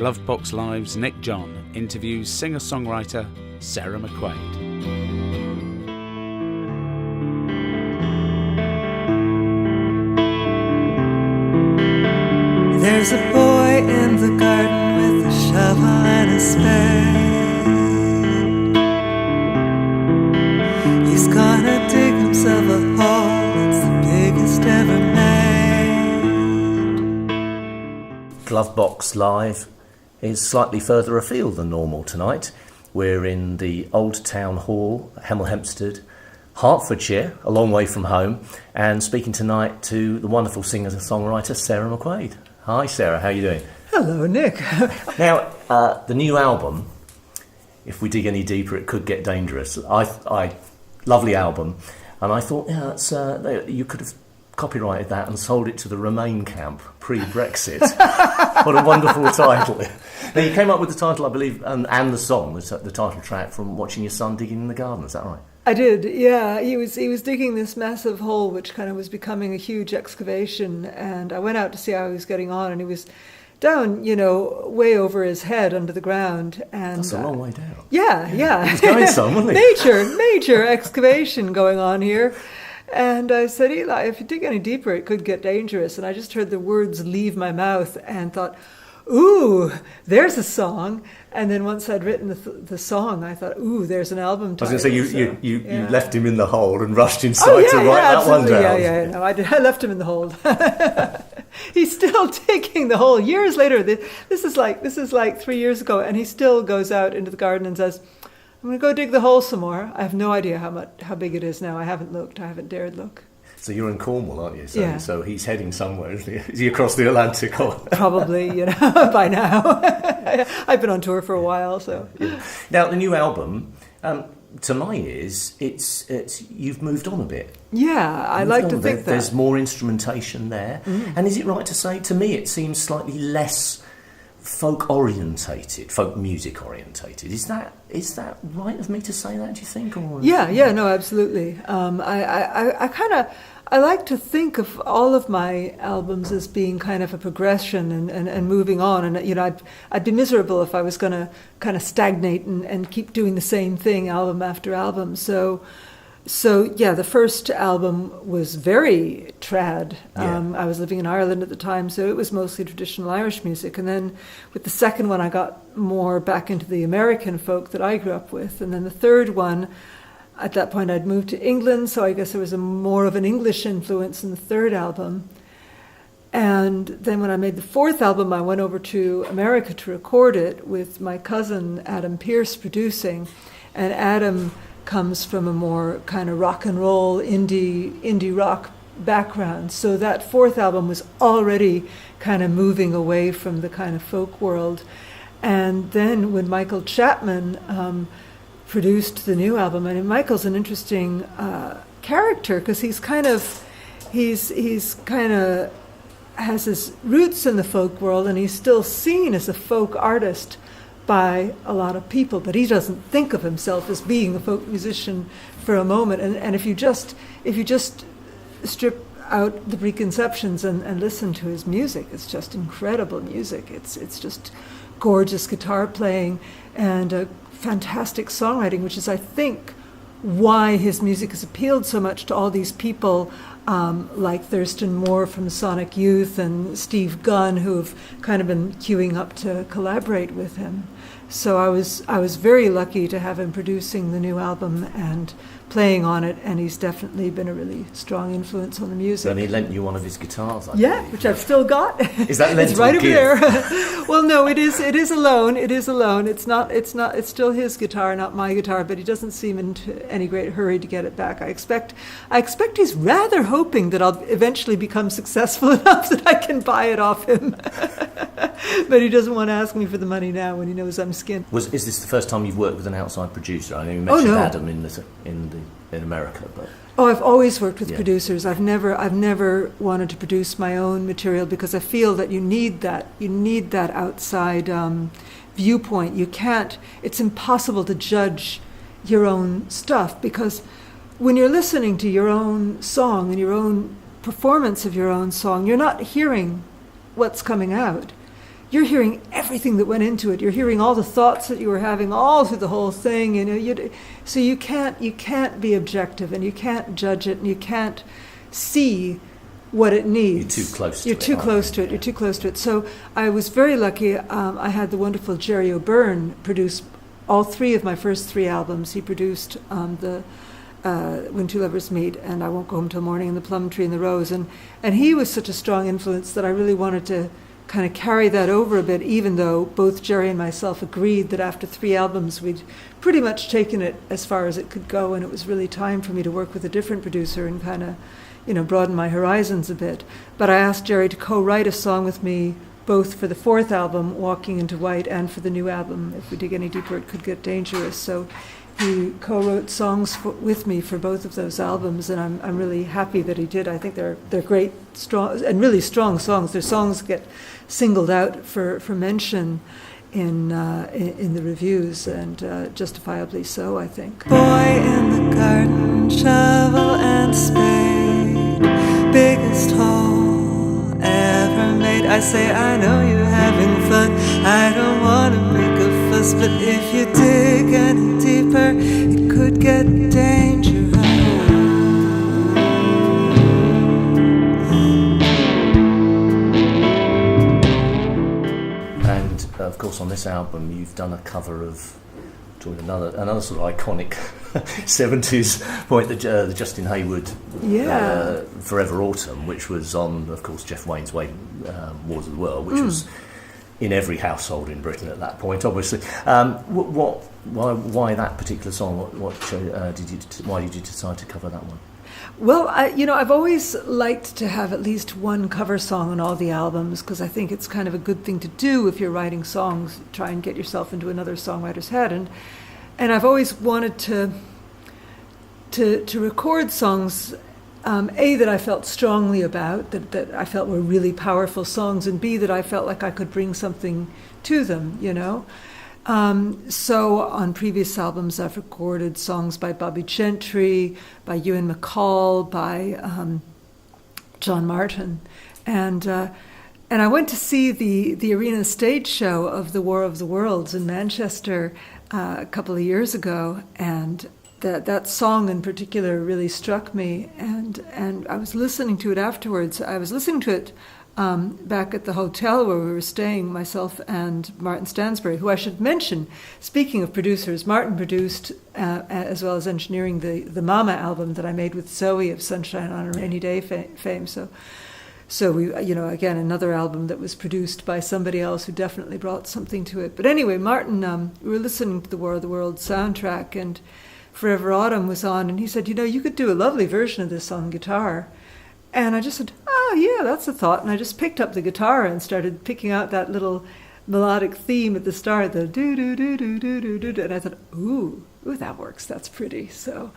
Glovebox Live's Nick John interviews singer-songwriter Sarah McQUAID. There's a boy in the garden with a shovel and a spade. He's gonna dig himself a hole, it's the biggest ever made. Glovebox Live is slightly further afield than normal tonight. We're in the Old Town Hall, Hemel Hempstead, Hertfordshire, a long way from home, and speaking tonight to the wonderful singer-songwriter Sarah McQUAID. Hi Sarah, how are you doing? Hello, Nick. Now, the new album, if we dig any deeper, it could get dangerous. Lovely album, and I thought, yeah, that's you could have copyrighted that and sold it to the Remain camp pre-Brexit. What a wonderful title! Now you came up with the title, I believe, and the song, the title track, from watching your son digging in the garden. Is that right? I did, yeah. He was digging this massive hole, which kind of was becoming a huge excavation, and I went out to see how he was getting on, and he was down, way over his head under the ground. And that's a long way down. Yeah. He was going some, wasn't he? Major excavation going on here. And I said, Eli, if you dig any deeper, it could get dangerous. And I just heard the words leave my mouth and thought, ooh, there's a song. And then once I'd written the song, I thought, ooh, there's an album title. I was going to say, you left him in the hole and rushed inside to write that one down. No, I did. I left him in the hole. He's still digging the hole. Years later, this is like 3 years ago, and he still goes out into the garden and says, I'm going to go dig the hole some more. I have no idea how big it is now. I haven't looked. I haven't dared look. So you're in Cornwall, aren't you? Yeah. So he's heading somewhere, isn't he? Is he across the Atlantic? Probably, by now. I've been on tour for a while, so. Yeah. Now, the new album, to my ears, it's you've moved on a bit. Yeah, I like to think that. There's more instrumentation there. Mm. And is it right to say, to me, it seems slightly less folk music orientated? Is that right of me to say that, do you think? Or? Yeah, no, absolutely. I like to think of all of my albums as being kind of a progression and moving on. And, I'd be miserable if I was going to kind of stagnate and keep doing the same thing album after album. So yeah, the first album was very trad. I was living in Ireland at the time, so it was mostly traditional Irish music. And then with the second one, I got more back into the American folk that I grew up with. And then the third one, at that point, I'd moved to England, so I guess there was more of an English influence in the third album. And then when I made the fourth album, I went over to America to record it with my cousin Adam Pearce producing. And Adam comes from a more kind of rock and roll, indie rock background. So that fourth album was already kind of moving away from the kind of folk world. And then when Michael Chapman produced the new album, and Michael's an interesting character because he's kind of has his roots in the folk world, and he's still seen as a folk artist by a lot of people, but he doesn't think of himself as being a folk musician for a moment. And if you just strip out the preconceptions and listen to his music, it's just incredible music. It's just gorgeous guitar playing and fantastic songwriting, which is, I think, why his music has appealed so much to all these people like Thurston Moore from Sonic Youth and Steve Gunn, who have kind of been queuing up to collaborate with him. So I was very lucky to have him producing the new album and playing on it, and he's definitely been a really strong influence on the music. And he lent you one of his guitars, I believe. Which I've still got. Is that lent? It's right over there. Well, no, it is a loan. It is a loan. It's still his guitar, not my guitar, but he doesn't seem in any great hurry to get it back. I expect he's rather hoping that I'll eventually become successful enough that I can buy it off him. But he doesn't want to ask me for the money now when he knows I'm skinned. Is this the first time you've worked with an outside producer? I know you mentioned Adam in America, but I've always worked with producers. I've never wanted to produce my own material because I feel that you need that outside viewpoint. You can't. It's impossible to judge your own stuff because when you're listening to your own song and your own performance of your own song, you're not hearing what's coming out. you're hearing everything that went into it. You're hearing all the thoughts that you were having all through the whole thing. So you can't be objective, and you can't judge it, and you can't see what it needs. You're too close to it. You're too close to it. So I was very lucky. I had the wonderful Jerry O'Byrne produce all three of my first three albums. He produced the When Two Lovers Meet and I Won't Go Home Till Morning and The Plum Tree and the Rose. And he was such a strong influence that I really wanted to kind of carry that over a bit, even though both Jerry and myself agreed that after three albums we'd pretty much taken it as far as it could go, and it was really time for me to work with a different producer and kind of, broaden my horizons a bit. But I asked Jerry to co-write a song with me, both for the fourth album, Walking Into White, and for the new album, If We Dig Any Deeper It Could Get Dangerous. So he co-wrote songs with me for both of those albums, and I'm really happy that he did. I think they're great, strong, and really strong songs. They're songs that get singled out for mention in the reviews, and justifiably so, I think. Boy in the garden, shovel and spade, biggest hole ever made. I say I know you're having fun, I don't want to make a fuss, but if you dig any deeper, it could get dangerous. Of course, on this album, you've done a cover of another sort of iconic 70s point, the Justin Hayward Forever Autumn, which was on, of course, Jeff Wayne's Wars of the World, which was in every household in Britain at that point, obviously. Why that particular song? Why did you decide to cover that one? Well, I've always liked to have at least one cover song on all the albums, because I think it's kind of a good thing to do if you're writing songs, try and get yourself into another songwriter's head. And I've always wanted to record songs, A, that I felt strongly about, that I felt were really powerful songs, and B, that I felt like I could bring something to them, So on previous albums, I've recorded songs by Bobby Gentry, by Ewan MacColl, by John Martin, and I went to see the arena stage show of the War of the Worlds in Manchester a couple of years ago, and that song in particular really struck me, and I was listening to it afterwards. I was listening to it back at the hotel where we were staying, myself and Martin Stansbury, who I should mention, speaking of producers, Martin produced, as well as engineering, the Mama album that I made with Zoe of Sunshine on a Rainy Day fame. So we, again, another album that was produced by somebody else who definitely brought something to it. But anyway, Martin, we were listening to the War of the Worlds soundtrack, and Forever Autumn was on, and he said, you could do a lovely version of this on guitar. And I just said, oh, yeah, that's a thought. And I just picked up the guitar and started picking out that little melodic theme at the start, the do-do-do-do-do-do-do. And I thought, ooh, that works. That's pretty. So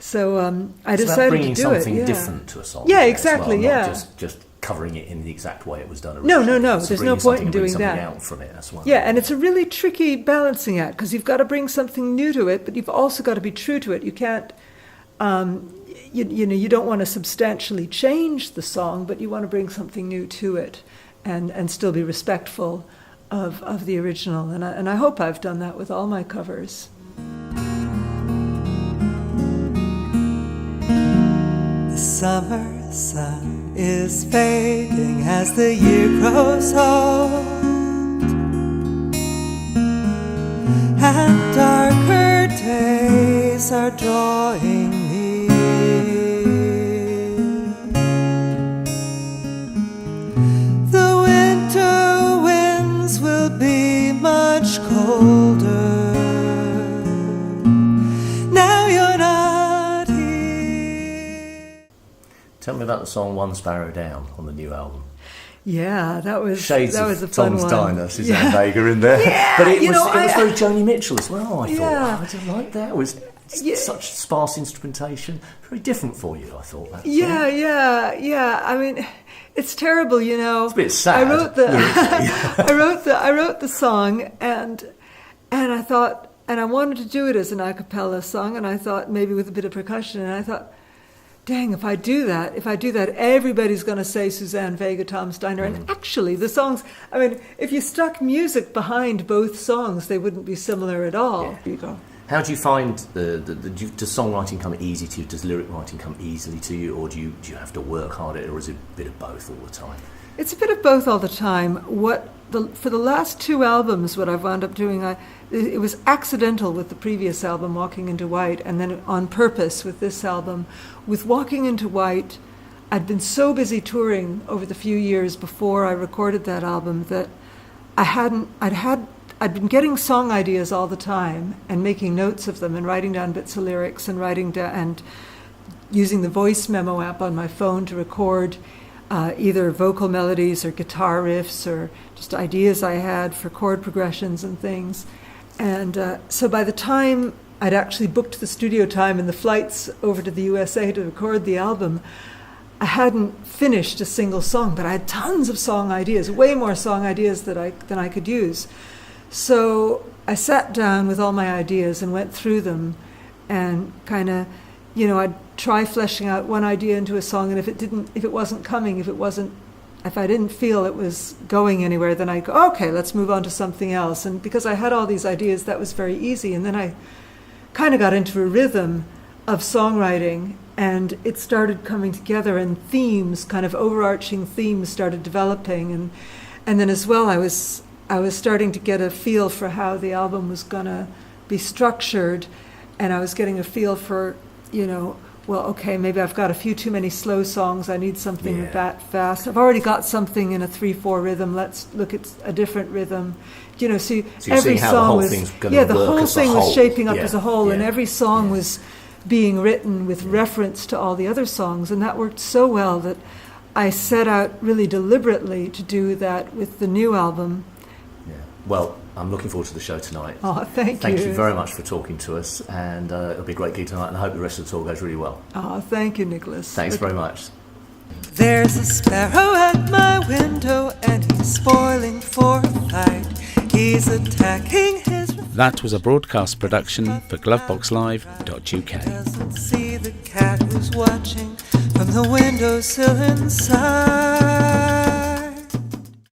I decided to do it. Bringing something different to a song. Yeah, exactly, well, not just covering it in the exact way it was done No. originally. There's no point in doing that. Out from it as well. Yeah, and it's a really tricky balancing act, because you've got to bring something new to it, but you've also got to be true to it. You can't... You don't want to substantially change the song, but you want to bring something new to it, and still be respectful of the original. And I hope I've done that with all my covers. The summer sun is fading as the year grows old, and darker days are drawing near. The winter winds will be much colder. Now you're not here. Tell me about the song One Sparrow Down on the new album. Yeah, that was Shades that of was a fun Tom's one. Diner, Suzanne Vega in there. Yeah, but it was very Joni Mitchell as well, I thought. Yeah. I didn't like that. It was such sparse instrumentation. Very different for you, I thought. That Yeah. I mean, it's terrible, It's a bit sad. I wrote the song, and I thought, and I wanted to do it as an a cappella song, and I thought maybe with a bit of percussion, and I thought, dang, if I do that, everybody's going to say Suzanne Vega, Tom Steiner. And actually, the songs, I mean, if you stuck music behind both songs, they wouldn't be similar at all. Yeah. How do you find does songwriting come easy to you? Does lyric writing come easily to you, or do you have to work hard at it, or is it a bit of both all the time? It's a bit of both all the time. For the last two albums, what I've wound up doing, it was accidental with the previous album, Walking Into White, and then on purpose with this album. With Walking Into White, I'd been so busy touring over the few years before I recorded that album that I'd been getting song ideas all the time and making notes of them and writing down bits of lyrics and and using the voice memo app on my phone to record either vocal melodies or guitar riffs or just ideas I had for chord progressions and things. And so by the time I'd actually booked the studio time and the flights over to the USA to record the album, I hadn't finished a single song, but I had tons of song ideas, way more song ideas than I could use. So I sat down with all my ideas and went through them and kind of, I'd try fleshing out one idea into a song, and if I didn't feel it was going anywhere, then I'd go, okay, let's move on to something else. And because I had all these ideas, that was very easy. And then I kind of got into a rhythm of songwriting, and it started coming together, and themes, kind of overarching themes, started developing. And then as well, I was starting to get a feel for how the album was going to be structured, and I was getting a feel for, well, okay, maybe I've got a few too many slow songs. I need something that fast. I've already got something in a 3/4 rhythm. Let's look at a different rhythm. So every song was the whole thing was shaping up as a whole, and every song was being written with reference to all the other songs, and that worked so well that I set out really deliberately to do that with the new album. Yeah. Well, I'm looking forward to the show tonight. Oh, thank you. Thank you very much for talking to us, and it'll be a great gig tonight, and I hope the rest of the tour goes really well. Oh, thank you, Nicholas. Thanks very much. There's a sparrow at my window, and he's spoiling for a fight. He's attacking his... That was a broadcast production for gloveboxlive.uk. Doesn't see the cat who's watching from the windowsill inside.